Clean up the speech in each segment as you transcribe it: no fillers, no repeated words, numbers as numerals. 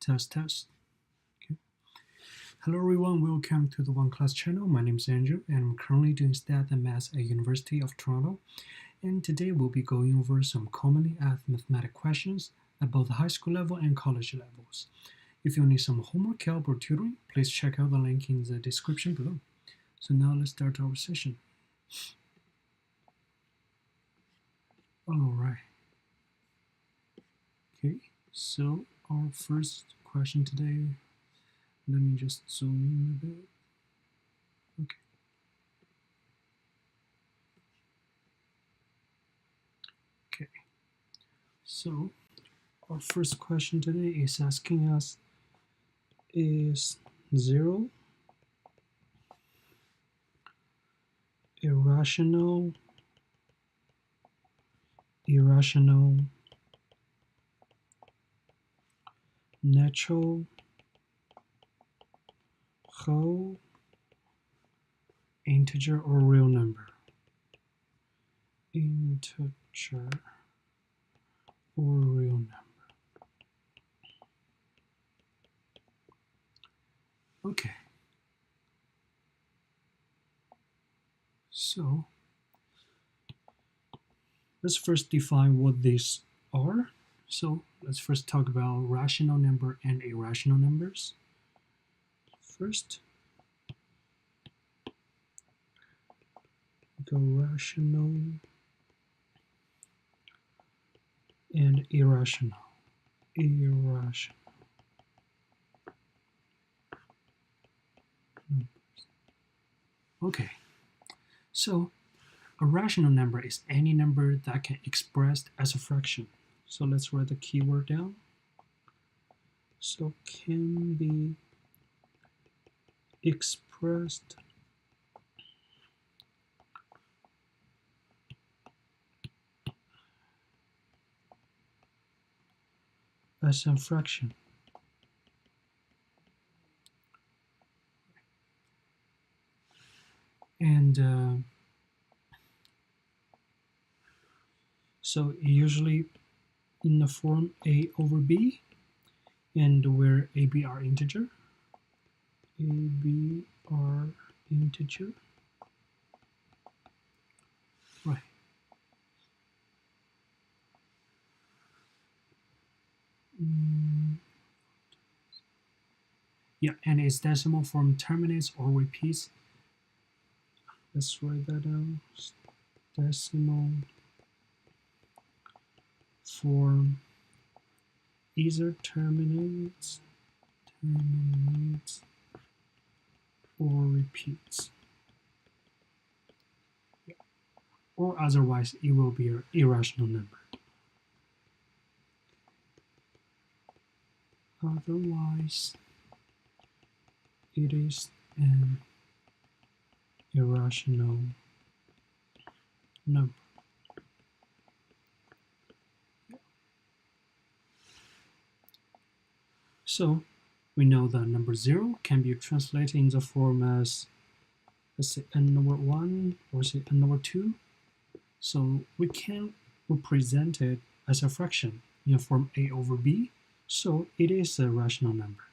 Test, test. Okay. Hello everyone, welcome to the OneClass channel. My name is Andrew and I'm currently doing Stat and Maths at University of Toronto. And today we'll be going over some commonly asked mathematics questions at both high school level and college levels. If you need some homework help or tutoring, please check out the link in the description below. So now let's start our session. Alright. Okay, so our first question today, let me just zoom in a bit. Okay. Okay. So our first question today is asking us, is 0 irrational, natural, whole, integer, or real number? Integer or real number. Okay. So let's first define what these are. So let's first talk about rational number and irrational numbers. First, go rational and irrational. Okay, so a rational number is any number that can be expressed as a fraction. So let's write the keyword down. So can be expressed as a fraction. And so usually in the form a over b, and where a, b are integer, a, b are integer, right? Yeah, and its decimal form terminates or repeats. Let's write that down. Decimal form either terminates or repeats. Yeah. Or otherwise it will be an irrational number. Otherwise it is an irrational number. So we know that number 0 can be translated in the form as, let's say, n number 1 or say n number 2. So we can represent it as a fraction in the form a over b. So it is a rational number.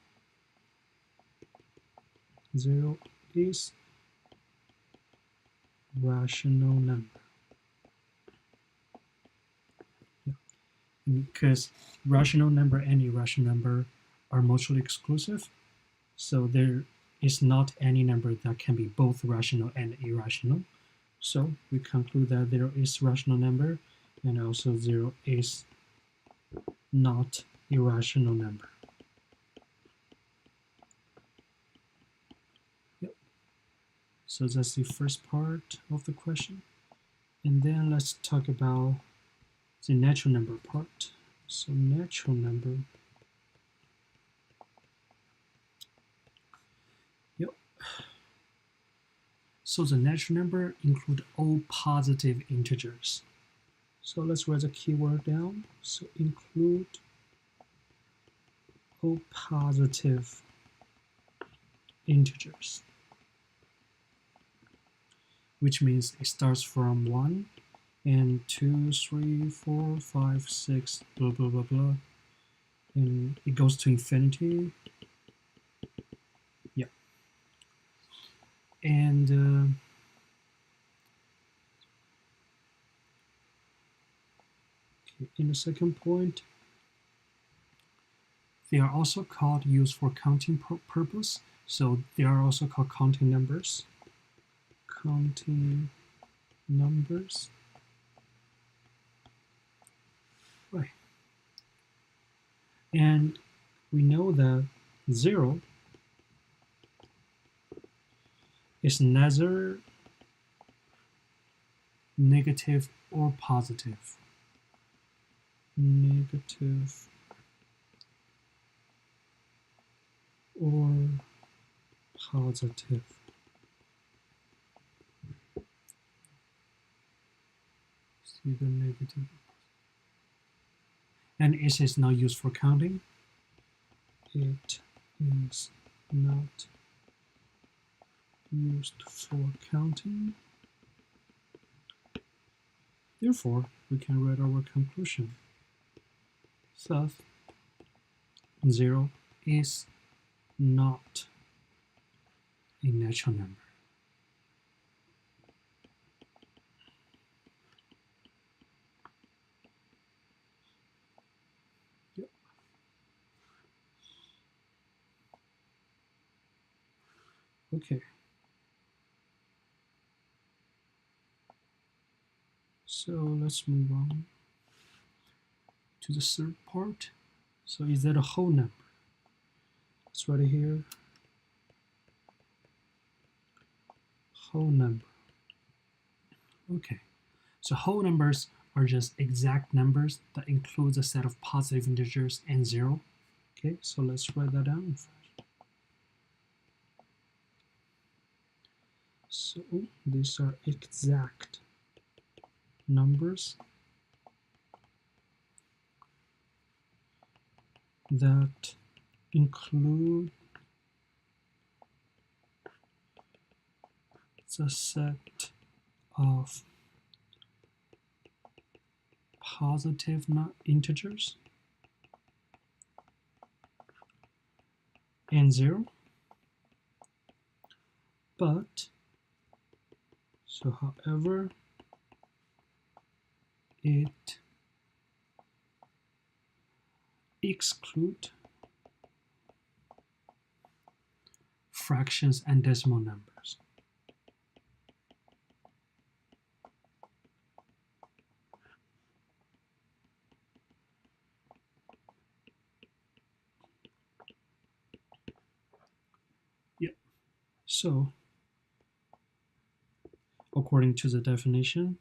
0 is rational number. Yeah. Because rational number and irrational number are mutually exclusive, so there is not any number that can be both rational and irrational. So we conclude that there is rational number, and also 0 is not irrational number. Yep. So that's the first part of the question. And then let's talk about the natural number part. So natural number. Yep. So the natural number include all positive integers. So let's write the keyword down. So include all positive integers, which means it starts from 1 and 2, 3, 4, 5, 6, blah, blah, blah, blah, and it goes to infinity. Yeah. And okay, in the second point, they are also called used for counting purpose. So they are also called counting numbers. Counting numbers. Right. And we know that 0 is neither negative or positive. Negative or positive. See the negative. And it is not used for counting. It is not used for counting. Therefore, we can write our conclusion. Thus, 0 is not a natural number. Yep. Okay. So let's move on to the third part. So is that a whole number? Let's write it here. Whole number. Okay. So whole numbers are just exact numbers that includes a set of positive integers and 0. Okay, so let's write that down first. So these are exact numbers that include the set of positive integers and 0, but so however it exclude fractions and decimal numbers. Yeah. So according to the definition,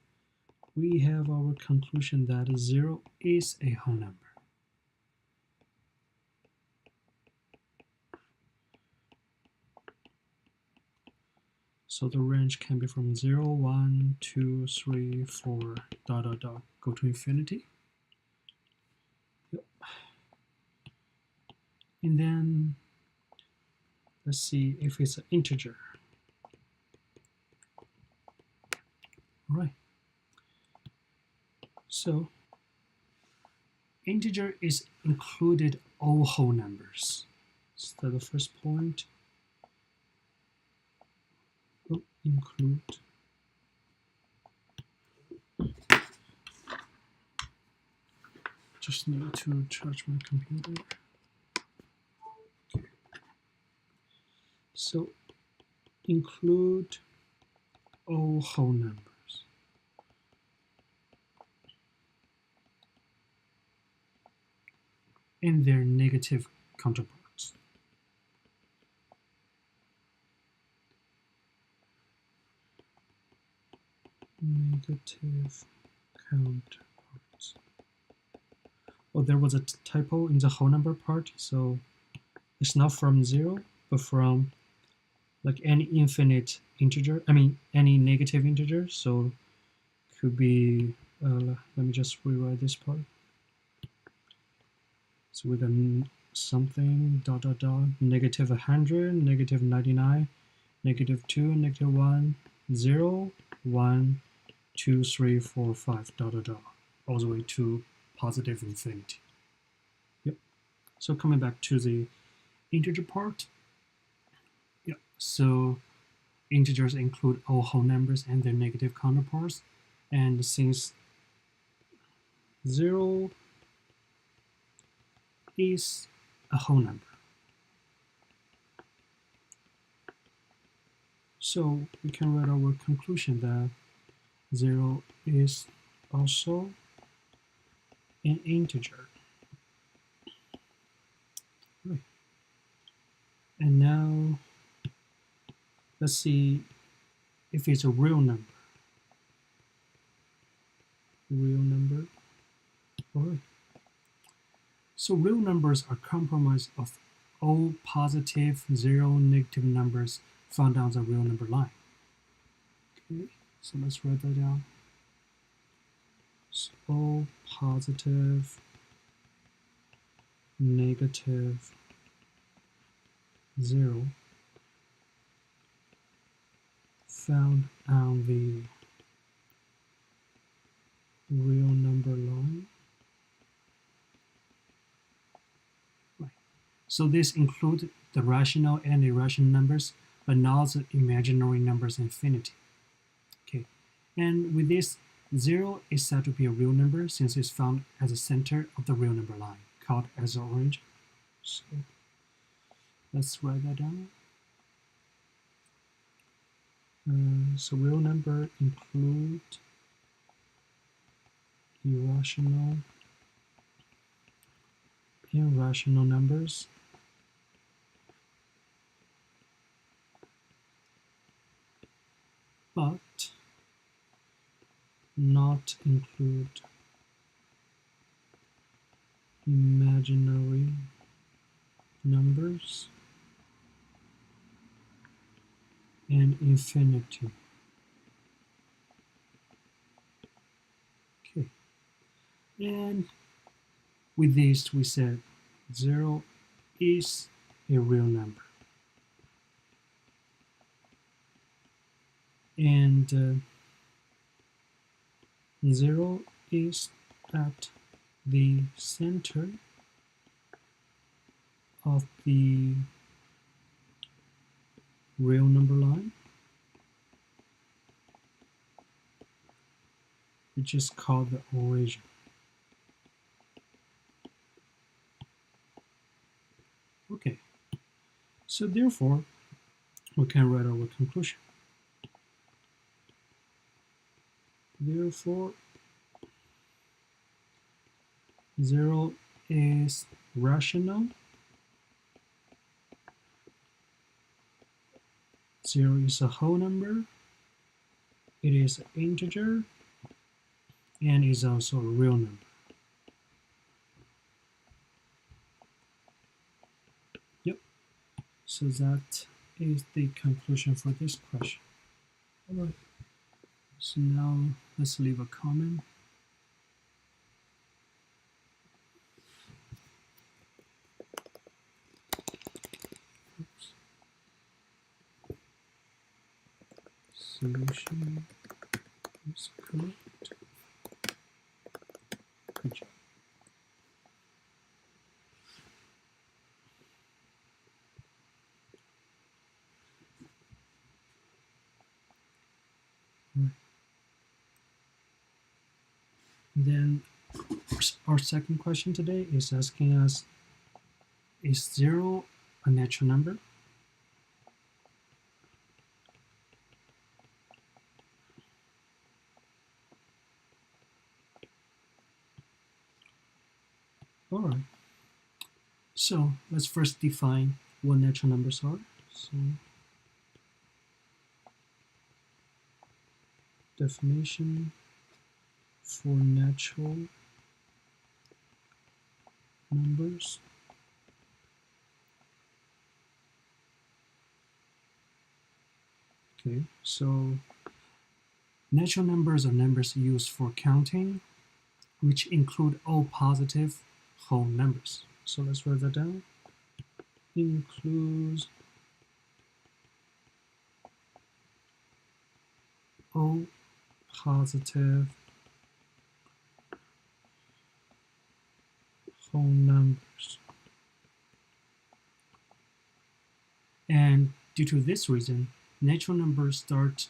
we have our conclusion that 0 is a whole number. So the range can be from 0, 1, 2, 3, 4, dot, dot, dot, go to infinity. Yep. And then let's see if it's an integer. All right. So integer is included all whole numbers. So the first point. Oh, include. Just need to charge my computer. Okay. So include all whole numbers. And their negative counterparts. Negative counterparts. Oh, there was a typo in the whole number part, so it's not from 0, but from like any infinite integer, any negative integer, so could be, let me just rewrite this part. So with a something, dot, dot, dot, negative 100, negative 99, negative 2, negative 1, 0, 1, 2, 3, 4, 5, dot, dot, dot, all the way to positive infinity. Yep. So coming back to the integer part, yeah. So integers include all whole numbers and their negative counterparts, and since 0 is a whole number, so we can write our conclusion that 0 is also an integer. Right. And now let's see if it's a real number. Real number. All right. So real numbers are composed of all positive, 0, negative numbers found on the real number line. Okay, so let's write that down. So all positive, negative, 0 found on the real number line. Right. So this includes the rational and irrational numbers, but not the imaginary numbers infinity. Okay, and with this, 0 is said to be a real number since it's found at the center of the real number line, called as the origin. So let's write that down. So real number include irrational and rational numbers, but not include imaginary numbers and infinity. Okay, and with this we said 0 is a real number, and 0 is at the center of the real number line, which is called the origin. Okay, so therefore we can write our conclusion. Therefore 0 is rational, 0 is a whole number, it is an integer, and is also a real number. Yep, so that is the conclusion for this question. All right, so now let's leave a comment. Oops. Solution is correct. Good job. Right. Then our second question today is asking us, is 0 a natural number? All right. So let's first define what natural numbers are. So definition for natural numbers. Okay, so natural numbers are numbers used for counting, which include all positive whole numbers. So let's write that down. Includes all positive whole numbers. due to this reason, natural numbers start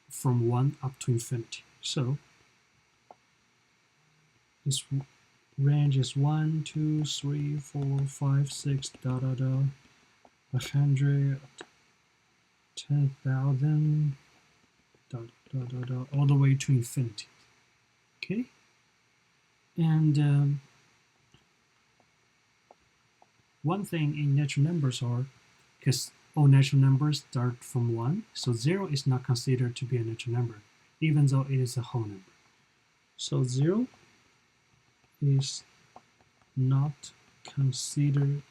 from 1 up to infinity. So this range is 1, 2, 3, 4, 5, 6, 100, 10,000, all the way to infinity. Okay, and one thing in natural numbers are, because all natural numbers start from 1, so 0 is not considered to be a natural number, even though it is a whole number. So 0 is not considered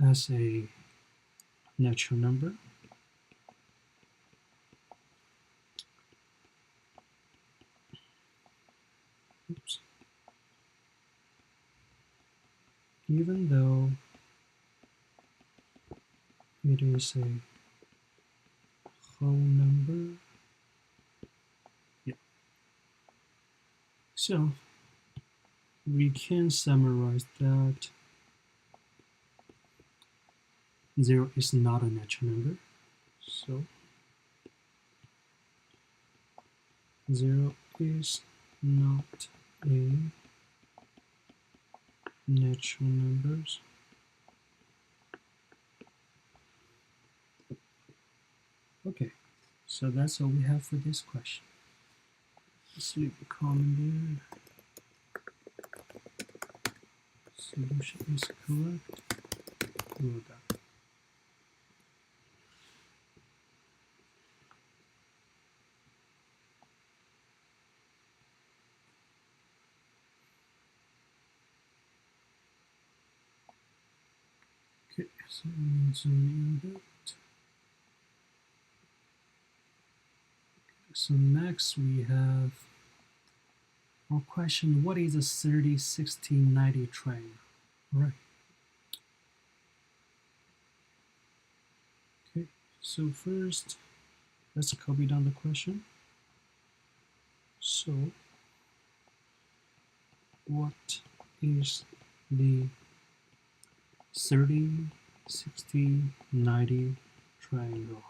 as a natural number. Oops. Even though it is a whole number. Yeah. So we can summarize that 0 is not a natural number. So 0 is not a natural numbers. Okay, so that's all we have for this question. Let's leave a comment there. Solution is correct. Well done. Okay, so let me zoom in a bit. So next we have our question, what is a 30, 60, 90 triangle? All right. Okay, so first, let's copy down the question. So, what is the 30, 60, 90 triangle?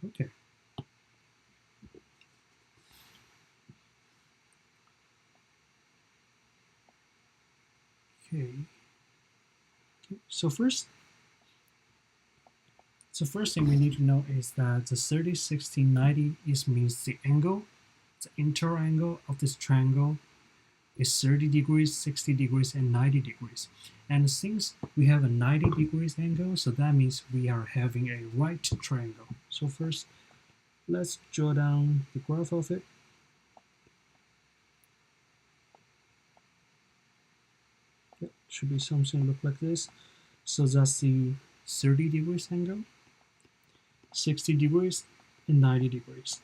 Okay. Okay. So first thing we need to know is that the 30, 60, 90 means the angle, the interior angle of this triangle is 30 degrees, 60 degrees, and 90 degrees. And since we have a 90 degrees angle, so that means we are having a right triangle. So first, let's draw down the graph of it. It should be something look like this. So that's the 30 degrees angle, 60 degrees, and 90 degrees.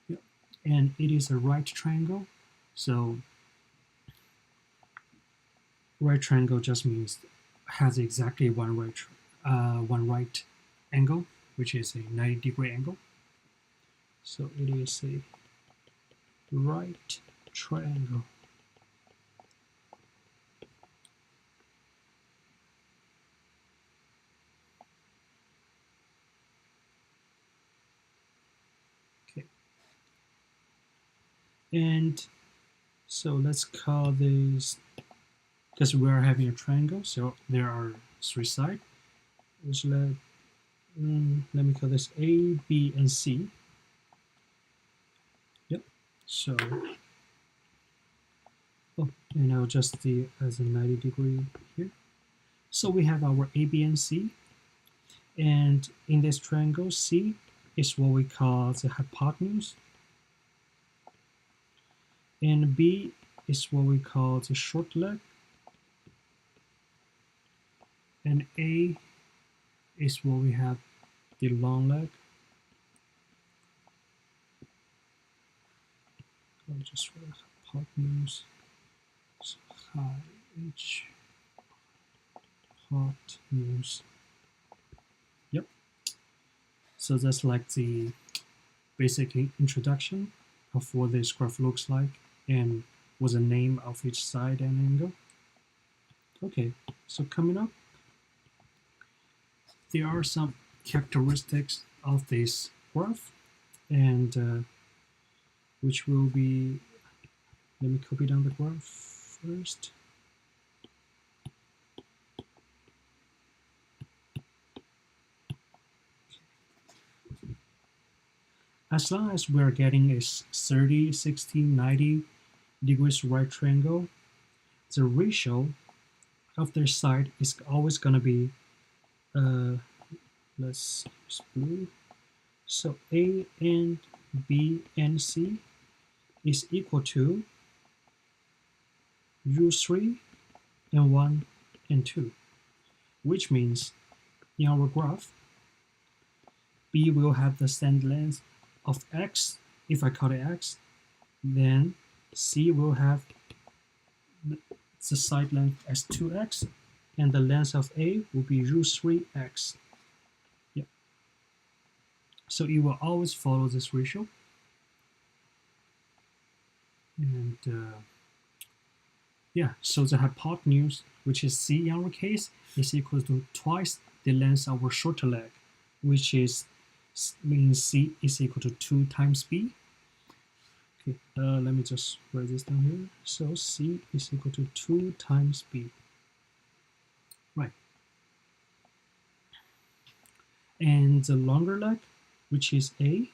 Yep. And it is a right triangle. So right triangle just means has exactly one right angle, which is a 90-degree angle. So it is a right triangle. Okay. And so let's call this, because we are having a triangle, so there are 3 sides. Let me call this A, B, and C. Yep. So, and I'll just do as a 90-degree here. So we have our A, B, and C. And in this triangle, C is what we call the hypotenuse. And B is what we call the short leg. And A is what we have the long leg. I'll just write hypotenuse. So H hypotenuse. Yep. So that's like the basic introduction of what this graph looks like and what's the name of each side and angle. Okay, so coming up, there are some characteristics of this graph, and which will be, let me copy down the graph first. As long as we're getting a 30, 60, 90 degrees right triangle, the ratio of their side is always going to be, let's use blue. So A and B and C is equal to U3 and 1 and 2, which means in our graph, B will have the same length of x, if I call it x, then C will have the side length as 2x, and the length of A will be U3x. Yeah. So it will always follow this ratio. And yeah, so the hypotenuse, which is C in our case, is equal to twice the length of our shorter leg, which is means C is equal to 2 times B. Okay, let me just write this down here. So C is equal to 2 times B. Right. And the longer leg, which is A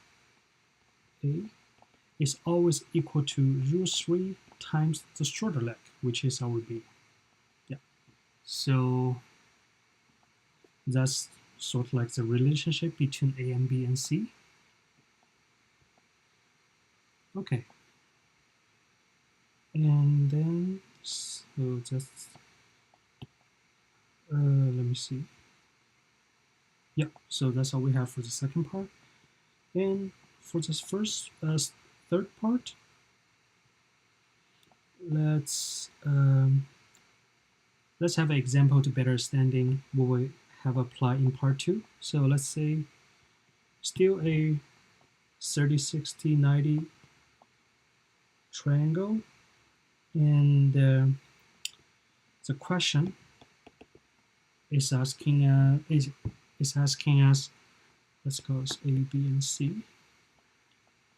is always equal to U3 times the shorter leg, which is our B. Yeah. So that's sort of like the relationship between A and B and C. Okay. And then, so just, let me see. Yeah, so that's all we have for the second part. And for this third part, let's have an example to better understanding what we have applied in part 2. So let's say still a 30, 60, 90 triangle, and the question is asking us, let's go A, B, and C.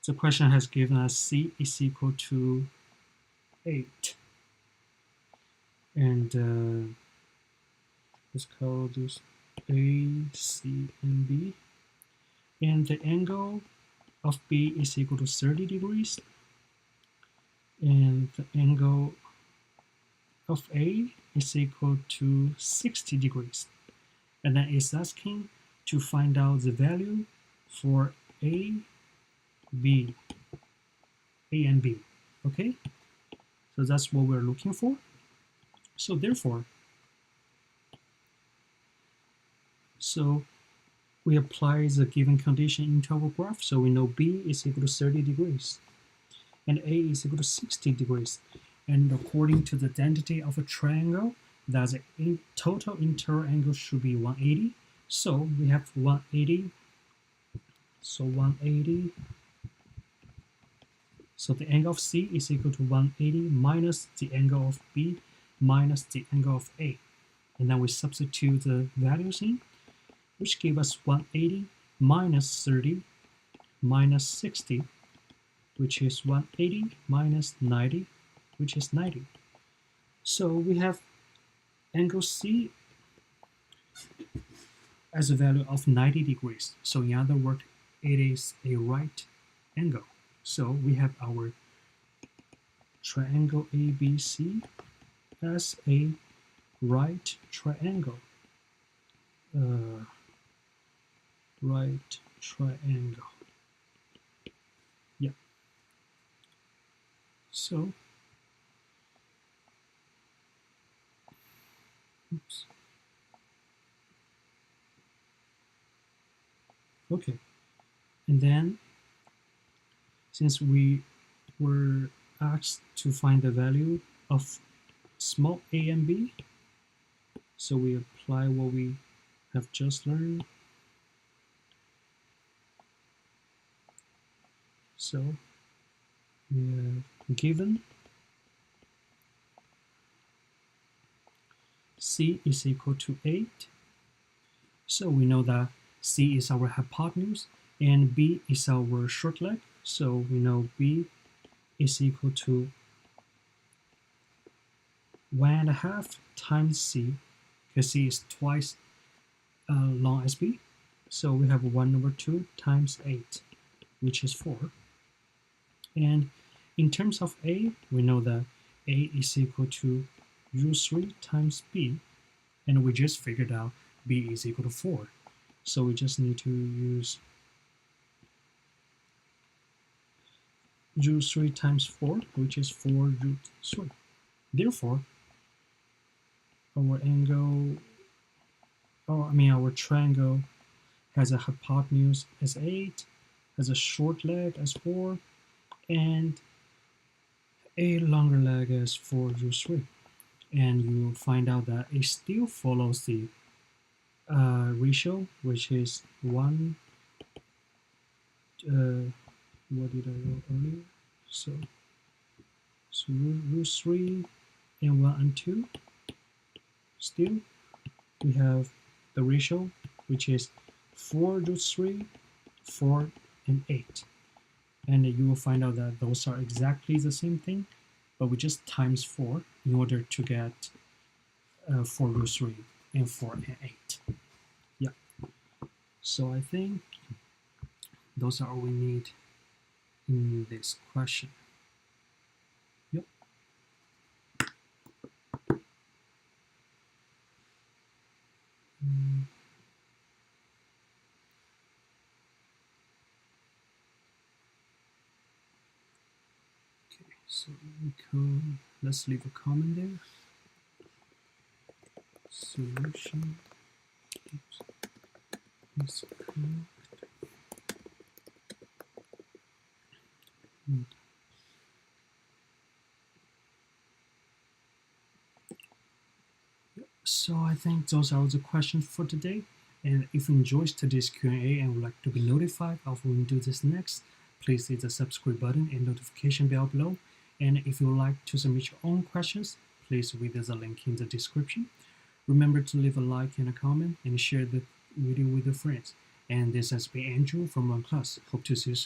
The question has given us C is equal to 8, and let's call this A, C, and B, and the angle of B is equal to 30 degrees, and the angle of A is equal to 60 degrees. And then it's asking to find out the value for A, B, A and B. Okay, so that's what we're looking for. So therefore, we apply the given condition into our graph. So we know B is equal to 30 degrees and A is equal to 60 degrees. And according to the identity of a triangle, that the total interior angle should be 180. So we have 180. So 180. So the angle of C is equal to 180 minus the angle of B minus the angle of A. And then we substitute the values in, which give us 180 minus 30 minus 60, which is 180 minus 90, which is 90. So we have angle C as a value of 90 degrees. So in other words, it is a right angle. So we have our triangle ABC as a right triangle. Right triangle. Yeah. So, oops. Okay. And then, since we were asked to find the value of small a and b, so we apply what we have just learned. So we have given C is equal to 8. So we know that C is our hypotenuse and B is our short leg. So we know B is equal to 1.5 times C, because C is twice long as B. So we have 1/2 times 8, which is 4. And in terms of A, we know that A is equal to √3 times B, and we just figured out B is equal to 4. So we just need to use √3 times 4, which is 4√3. Therefore, our triangle has a hypotenuse as 8, has a short leg as 4, and a longer leg as 4√3. And you will find out that it still follows the ratio, which is 1. What did I wrote earlier? So √3 and 1 and 2. Still, we have the ratio, which is 4√3, 4, and 8. And you will find out that those are exactly the same thing, but we just times 4 in order to get 4√3 and 4 and 8. Yeah. So I think those are all we need in this question. Yep. Okay, so let's leave a comment there. Solution is correct. So I think those are all the questions for today. And if you enjoyed today's Q&A and would like to be notified of when we do this next, please hit the subscribe button and notification bell below. And if you would like to submit your own questions, please visit the link in the description. Remember to leave a like and a comment and share the video with your friends. And this has been Andrew from OneClass. Hope to see you soon.